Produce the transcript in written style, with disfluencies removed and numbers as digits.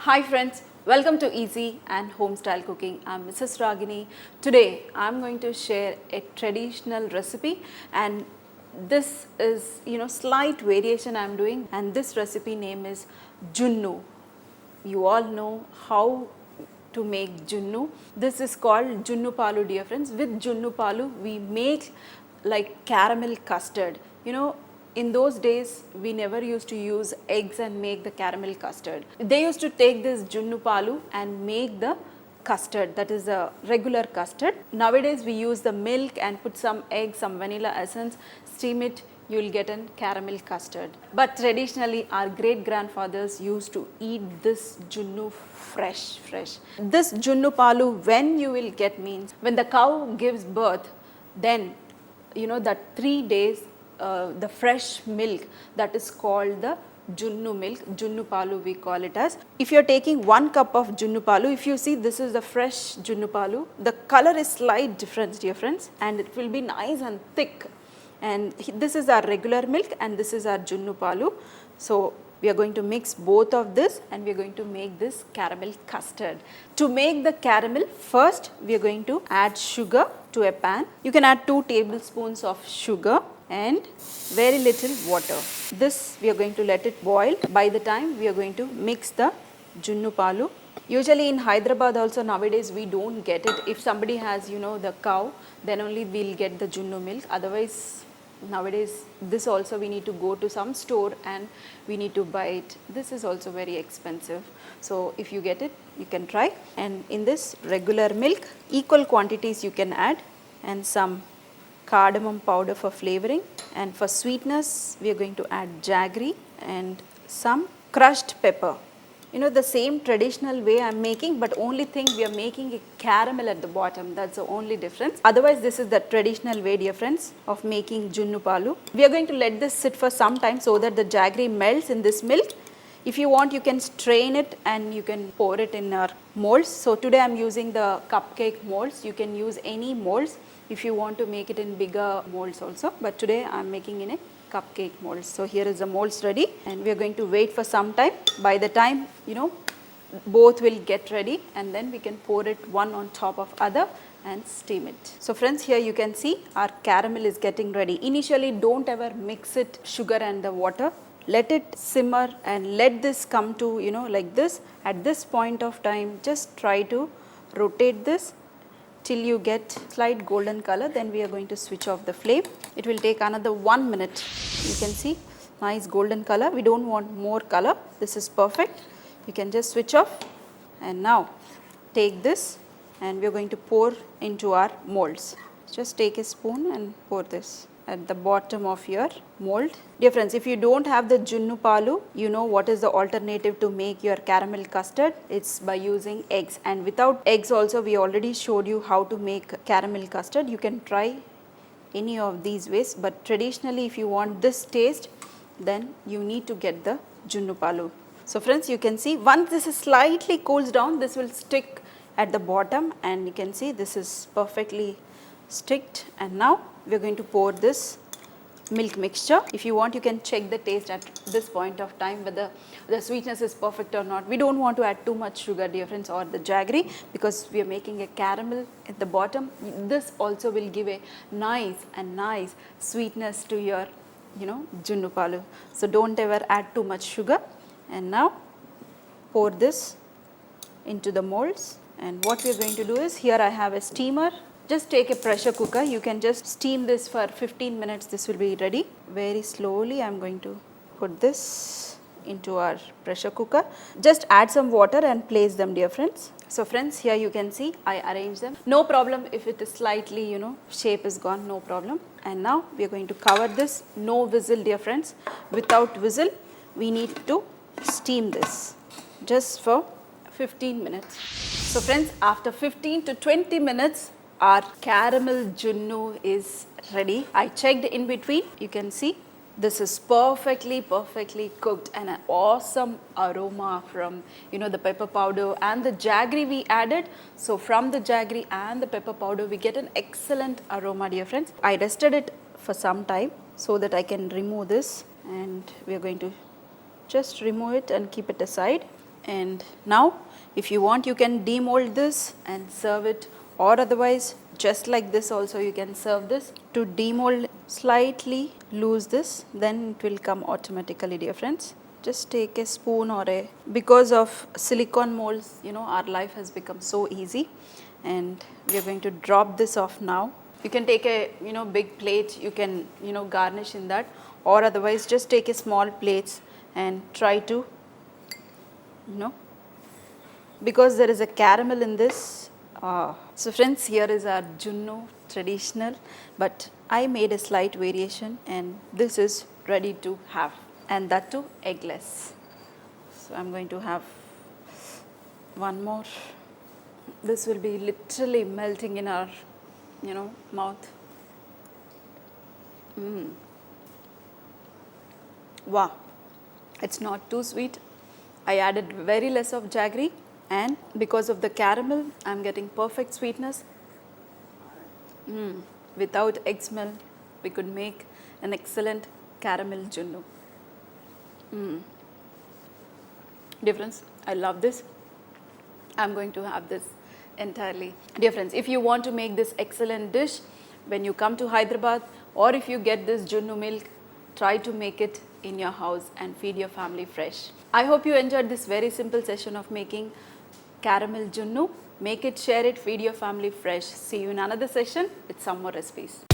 Hi friends, welcome to Easy and Homestyle Cooking. I'm Mrs. Ragini. Today I'm going to share a traditional recipe, and this is slight variation I'm doing, and this recipe name is Junnu. You all know how to make Junnu. This is called Junnu Palu, dear friends. With Junnu Palu we make like caramel custard. In those days we never used to use eggs and make the caramel custard. They used to take this Junnu Palu and make the custard, that is a regular custard. Nowadays we use the milk and put some eggs, some vanilla essence, steam it, you will get a caramel custard. But traditionally our great grandfathers used to eat this Junnu fresh. This Junnu Palu, when you will get means when the cow gives birth, then that 3 days the fresh milk, that is called the Junnu milk, Junnu Palu we call it as. If you are taking 1 cup of Junnu Palu, if you see this is the fresh Junnu Palu, the color is slight difference, dear friends, and it will be nice and thick. And this is our regular milk and this is our Junnu Palu. So we are going to mix both of this and we are going to make this caramel custard. To make the caramel, first we are going to add sugar to a pan. You can add 2 tablespoons of sugar and very little water. This we are going to let it boil. By the time we are going to mix the Junnu Palu. Usually in Hyderabad also nowadays we don't get it. If somebody has the cow, then only we'll get the Junnu milk. Otherwise nowadays this also we need to go to some store and we need to buy it. This is also very expensive. So if you get it, you can try. And in this regular milk, equal quantities you can add, and some cardamom powder for flavoring, and for sweetness we are going to add jaggery and some crushed pepper. The same traditional way I'm making, but only thing we are making a caramel at the bottom. That's the only difference. Otherwise this is the traditional way, dear friends, of making Junnu Palu. We are going to let this sit for some time so that the jaggery melts in this milk. If you want, you can strain it and you can pour it in our molds. So today I'm using the cupcake molds. You can use any molds if you want to make it in bigger molds also, but today I'm making in a cupcake mold. So here is the molds ready and we are going to wait for some time. By the time both will get ready, and then we can pour it one on top of other and steam it. So friends, here you can see our caramel is getting ready. Initially don't ever mix it, sugar and the water. Let it simmer and let this come to like this. At this point of time, just try to rotate this till you get slight golden color. Then we are going to switch off the flame. It will take another 1 minute. You can see nice golden color. We don't want more color. This is perfect. You can just switch off. And now take this and we are going to pour into our molds. Just take a spoon and pour this at the bottom of your mold. Dear friends, if you don't have the Junnu Palu, you know what is the alternative to make your caramel custard? It's by using eggs. And without eggs also, we already showed you how to make caramel custard. You can try any of these ways, but traditionally if you want this taste, then you need to get the Junnu Palu. So friends, you can see once this is slightly cools down, this will stick at the bottom, and you can see this is perfectly sticked. And now we are going to pour this milk mixture. If you want, you can check the taste at this point of time whether the sweetness is perfect or not. We don't want to add too much sugar, dear friends, or the jaggery, because we are making a caramel at the bottom. This also will give a nice sweetness to your Junnu Palu. So don't ever add too much sugar. And now pour this into the molds. And what we are going to do is, here I have a steamer. Just take a pressure cooker. You can just steam this for 15 minutes. This will be ready. Very slowly I am going to put this into our pressure cooker. Just add some water and place them, dear friends. So friends, here you can see I arrange them. No problem if it is slightly shape is gone, no problem. And now we are going to cover this. No whistle, dear friends. Without whistle we need to steam this just for 15 minutes. So friends, after 15 to 20 minutes our caramel Junnu is ready. I checked in between. You can see this is perfectly cooked, and an awesome aroma from the pepper powder and the jaggery we added. So from the jaggery and the pepper powder we get an excellent aroma, dear friends. I rested it for some time so that I can remove this, and we are going to just remove it and keep it aside. And now if you want, you can demold this and serve it, or otherwise just like this also you can serve this. To demold, slightly loose this, then it will come automatically, dear friends. Just take a spoon or a, because of silicone molds, you know, our life has become so easy, and we are going to drop this off now. You can take a, you know, big plate, you can, you know, garnish in that, or otherwise just take a small plates and try to, you know, because there is a caramel in this. So friends, here is our Junnu traditional, but I made a slight variation and this is ready to have, and that too eggless. So I'm going to have one more. This will be literally melting in our, you know, mouth. Wow, it's not too sweet. I added very less of jaggery, and because of the caramel, I'm getting perfect sweetness. Without egg smell, we could make an excellent caramel Junnu. Dear friends, I love this. I'm going to have this entirely. Dear friends, if you want to make this excellent dish, when you come to Hyderabad, or if you get this Junnu milk, try to make it in your house and feed your family fresh. I hope you enjoyed this very simple session of making caramel Junnu. Make it, share it, feed your family fresh. See you in another session with some more recipes.